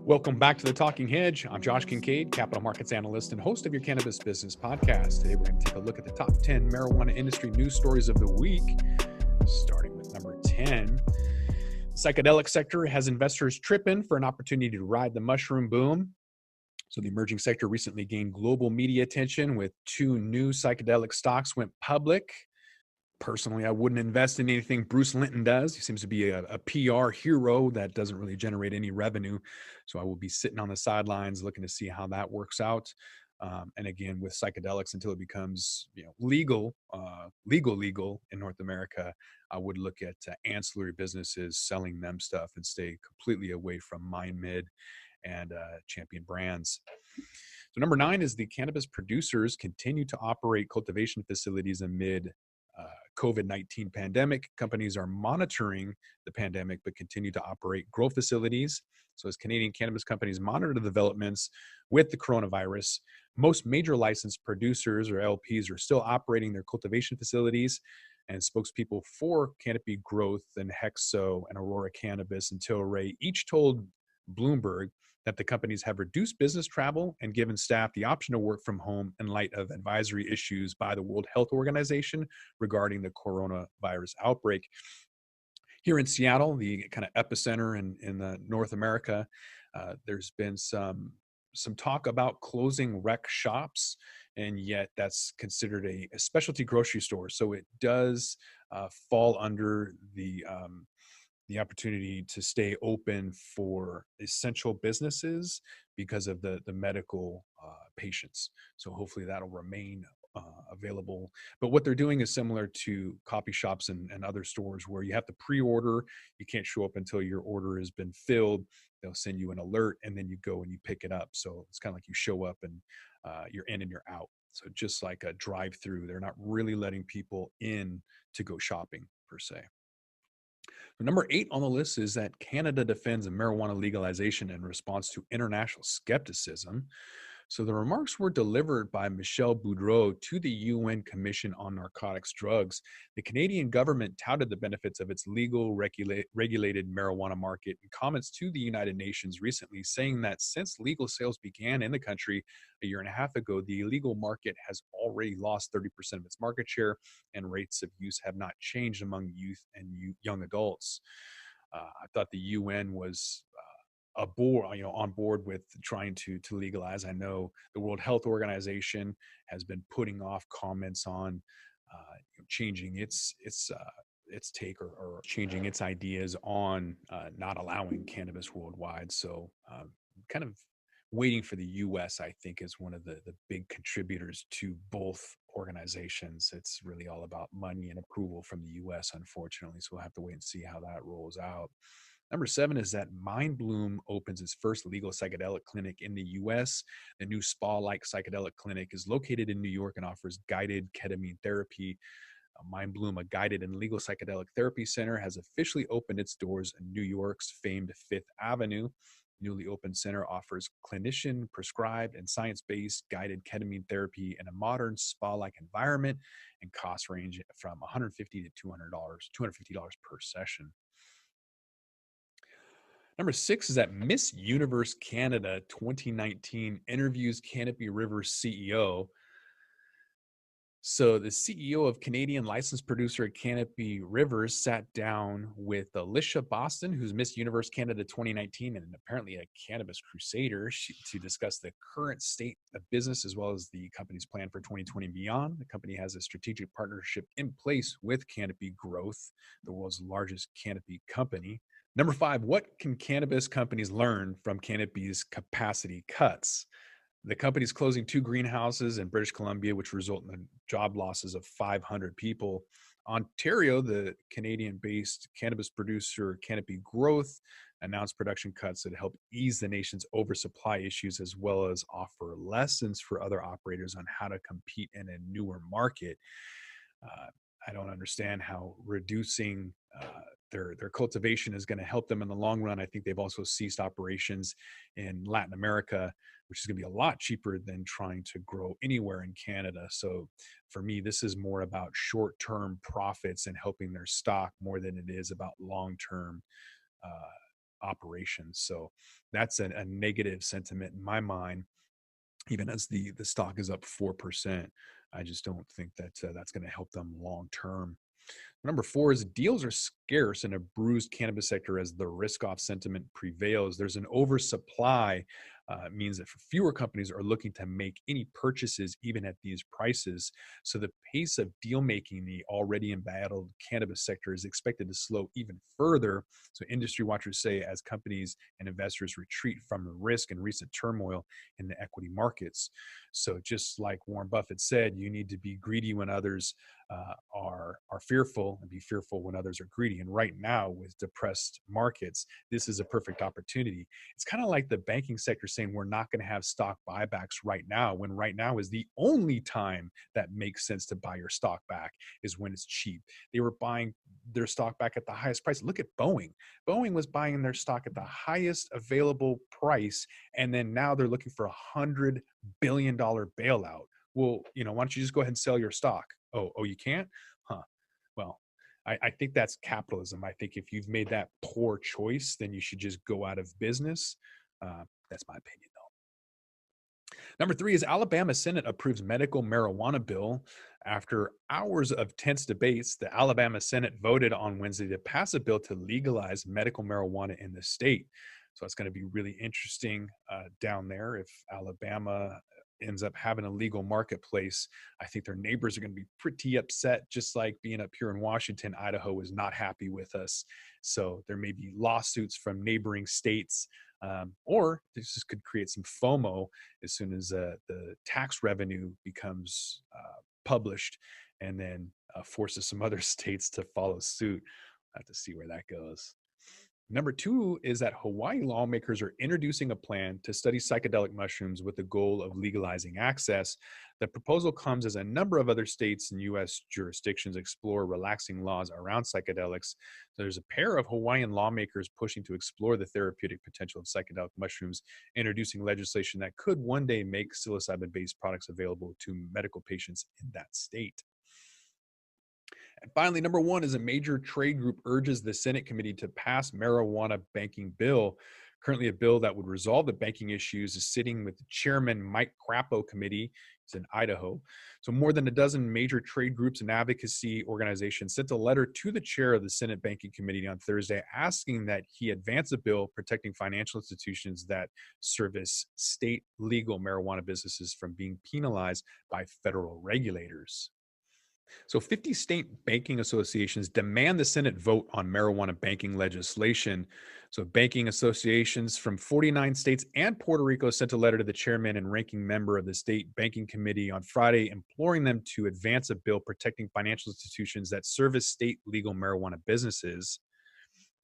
Welcome back to the Talking Hedge. I'm Josh Kincaid, Capital Markets Analyst and host of your Cannabis Business Podcast. Today, we're going to take a look at the top 10 marijuana industry news stories of the week, starting with number 10. The psychedelic sector has investors tripping for an opportunity to ride the mushroom boom. So the emerging sector recently gained global media attention with two new psychedelic stocks went public. Personally, I wouldn't invest in anything Bruce Linton does. He seems to be a PR hero that doesn't really generate any revenue. So I will be sitting on the sidelines looking to see how that works out. And again, with psychedelics, until it becomes legal in North America, I would look at ancillary businesses selling them stuff and stay completely away from Mind Mid and Champion Brands. So number 9 is the cannabis producers continue to operate cultivation facilities amid COVID-19 pandemic. Companies are monitoring the pandemic, but continue to operate grow facilities. So as Canadian cannabis companies monitor the developments with the coronavirus, most major licensed producers or LPs are still operating their cultivation facilities. And spokespeople for Canopy Growth and Hexo and Aurora Cannabis and Tilray each told Bloomberg that the companies have reduced business travel and given staff the option to work from home in light of advisory issues by the World Health Organization regarding the coronavirus outbreak. Here in Seattle, the kind of epicenter in North America, there's been some talk about closing rec shops, and yet that's considered a specialty grocery store. So it does fall under the opportunity to stay open for essential businesses because of the medical patients. So hopefully that'll remain available. But what they're doing is similar to coffee shops and other stores where you have to pre-order. You can't show up until your order has been filled. They'll send you an alert and then you go and you pick it up. So it's kind of like you show up and you're in and you're out. So just like a drive-through, they're not really letting people in to go shopping per se. Number 8 on the list is that Canada defends marijuana legalization in response to international skepticism. So the remarks were delivered by Michelle Boudreau to the UN Commission on Narcotics Drugs. The Canadian government touted the benefits of its legal regulated marijuana market in comments to the United Nations recently, saying that since legal sales began in the country a year and a half ago, the illegal market has already lost 30% of its market share, and rates of use have not changed among youth and young adults. I thought the UN was on board with trying to legalize. I know the World Health Organization has been putting off comments on changing its take or changing its ideas on not allowing cannabis worldwide. So kind of waiting for the U.S., I think, is one of the big contributors to both organizations. It's really all about money and approval from the U.S., unfortunately. So we'll have to wait and see how that rolls out. Number 7 is that Mind Bloom opens its first legal psychedelic clinic in the U.S. The new spa-like psychedelic clinic is located in New York and offers guided ketamine therapy. Mind Bloom, a guided and legal psychedelic therapy center, has officially opened its doors in New York's famed Fifth Avenue. The newly opened center offers clinician-prescribed and science-based guided ketamine therapy in a modern spa-like environment, and costs range from $150 to $250 per session. Number 6 is that Miss Universe Canada 2019 interviews Canopy River's CEO. So the CEO of Canadian licensed producer at Canopy Rivers sat down with Alicia Boston, who's Miss Universe Canada 2019 and apparently a cannabis crusader, to discuss the current state of business as well as the company's plan for 2020 and beyond. The company has a strategic partnership in place with Canopy Growth, the world's largest canopy company. Number 5, what can cannabis companies learn from Canopy's capacity cuts? The company's closing 2 greenhouses in British Columbia, which result in the job losses of 500 people. Ontario, the Canadian-based cannabis producer Canopy Growth, announced production cuts that help ease the nation's oversupply issues, as well as offer lessons for other operators on how to compete in a newer market. I don't understand how reducing their cultivation is going to help them in the long run. I think they've also ceased operations in Latin America, which is going to be a lot cheaper than trying to grow anywhere in Canada. So for me, this is more about short-term profits and helping their stock more than it is about long-term operations. So that's a negative sentiment in my mind. Even as the stock is up 4%, I just don't think that that's going to help them long term. Number four is deals are scarce in a bruised cannabis sector as the risk-off sentiment prevails. There's an oversupply. Means that fewer companies are looking to make any purchases even at these prices. So the pace of deal making in the already embattled cannabis sector is expected to slow even further. So industry watchers say as companies and investors retreat from the risk and recent turmoil in the equity markets. So just like Warren Buffett said, you need to be greedy when others are fearful, and be fearful when others are greedy. And right now, with depressed markets, this is a perfect opportunity. It's kind of like the banking sector saying we're not going to have stock buybacks right now, when right now is the only time that makes sense to buy your stock back is when it's cheap. They were buying their stock back at the highest price. Look at Boeing. Boeing was buying their stock at the highest available price, and then now they're looking for $100 billion bailout. Well, why don't you just go ahead and sell your stock? Oh, you can't? Huh. Well, I think that's capitalism. I think if you've made that poor choice, then you should just go out of business. That's my opinion, though. Number three is Alabama Senate approves medical marijuana bill. After hours of tense debates, the Alabama Senate voted on Wednesday to pass a bill to legalize medical marijuana in the state. So it's going to be really interesting down there if Alabama ends up having a legal marketplace. I think their neighbors are going to be pretty upset, just like being up here in Washington. Idaho is not happy with us. So there may be lawsuits from neighboring states, or this just could create some FOMO as soon as the tax revenue becomes published, and then forces some other states to follow suit. We'll have to see where that goes. Number two is that Hawaii lawmakers are introducing a plan to study psychedelic mushrooms with the goal of legalizing access. The proposal comes as a number of other states and U.S. jurisdictions explore relaxing laws around psychedelics. There's a pair of Hawaiian lawmakers pushing to explore the therapeutic potential of psychedelic mushrooms, introducing legislation that could one day make psilocybin-based products available to medical patients in that state. And finally, number one is a major trade group urges the Senate committee to pass marijuana banking bill. Currently, a bill that would resolve the banking issues is sitting with the chairman Mike Crapo committee. He's in Idaho. So more than a dozen major trade groups and advocacy organizations sent a letter to the chair of the Senate Banking Committee on Thursday asking that he advance a bill protecting financial institutions that service state legal marijuana businesses from being penalized by federal regulators. So 50 state banking associations demand the Senate vote on marijuana banking legislation. So banking associations from 49 states and Puerto Rico sent a letter to the chairman and ranking member of the state banking committee on Friday, imploring them to advance a bill protecting financial institutions that service state legal marijuana businesses.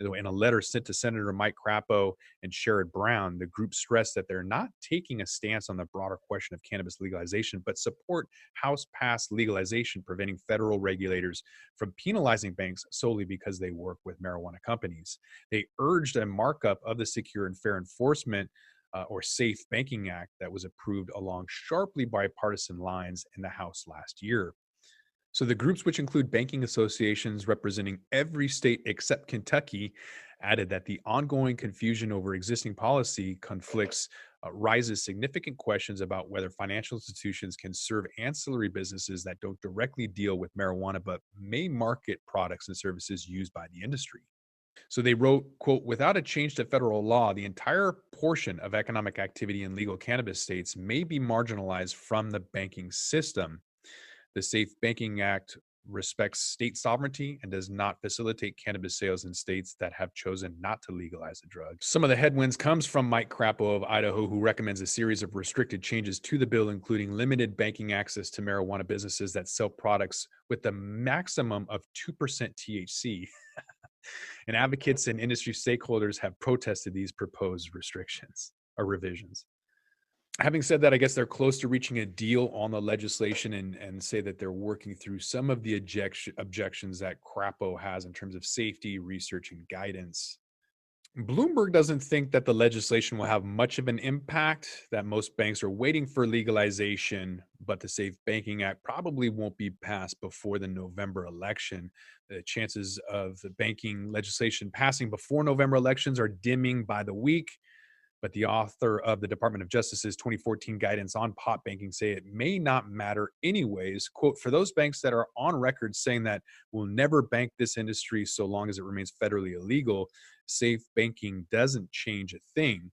In a letter sent to Senator Mike Crapo and Sherrod Brown, the group stressed that they're not taking a stance on the broader question of cannabis legalization, but support House-passed legislation preventing federal regulators from penalizing banks solely because they work with marijuana companies. They urged a markup of the Secure and Fair Enforcement or SAFE Banking Act that was approved along sharply bipartisan lines in the House last year. So the groups, which include banking associations representing every state except Kentucky, added that the ongoing confusion over existing policy conflicts raises significant questions about whether financial institutions can serve ancillary businesses that don't directly deal with marijuana but may market products and services used by the industry. So they wrote, quote, without a change to federal law, the entire portion of economic activity in legal cannabis states may be marginalized from the banking system. The Safe Banking Act respects state sovereignty and does not facilitate cannabis sales in states that have chosen not to legalize the drug. Some of the headwinds comes from Mike Crapo of Idaho, who recommends a series of restricted changes to the bill, including limited banking access to marijuana businesses that sell products with the maximum of 2% THC. And advocates and industry stakeholders have protested these proposed restrictions or revisions. Having said that, I guess they're close to reaching a deal on the legislation and say that they're working through some of the objections that Crapo has in terms of safety, research, and guidance. Bloomberg doesn't think that the legislation will have much of an impact, that most banks are waiting for legalization, but the Safe Banking Act probably won't be passed before the November election. The chances of the banking legislation passing before November elections are dimming by the week. But the author of the Department of Justice's 2014 guidance on pot banking say it may not matter anyways. Quote, for those banks that are on record saying that we'll never bank this industry so long as it remains federally illegal, safe banking doesn't change a thing.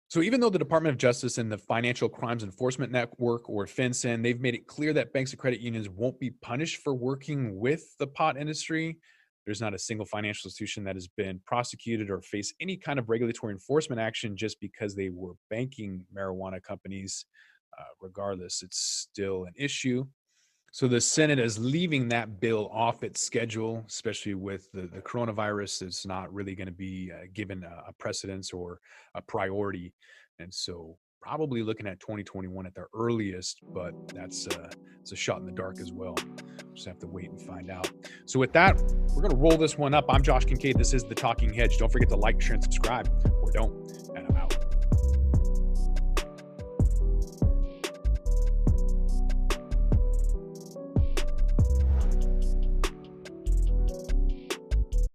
So even though the Department of Justice and the Financial Crimes Enforcement Network, or FinCEN, they've made it clear that banks and credit unions won't be punished for working with the pot industry, there's not a single financial institution that has been prosecuted or faced any kind of regulatory enforcement action just because they were banking marijuana companies. Regardless, it's still an issue. So the Senate is leaving that bill off its schedule, especially with the coronavirus. It's not really going to be given a precedence or a priority. And so probably looking at 2021 at the earliest, but it's a shot in the dark as well. Just have to wait and find out. So with that, we're going to roll this one up. I'm Josh Kincaid. This is the Talking Hedge. Don't forget to like, share, and subscribe, or don't.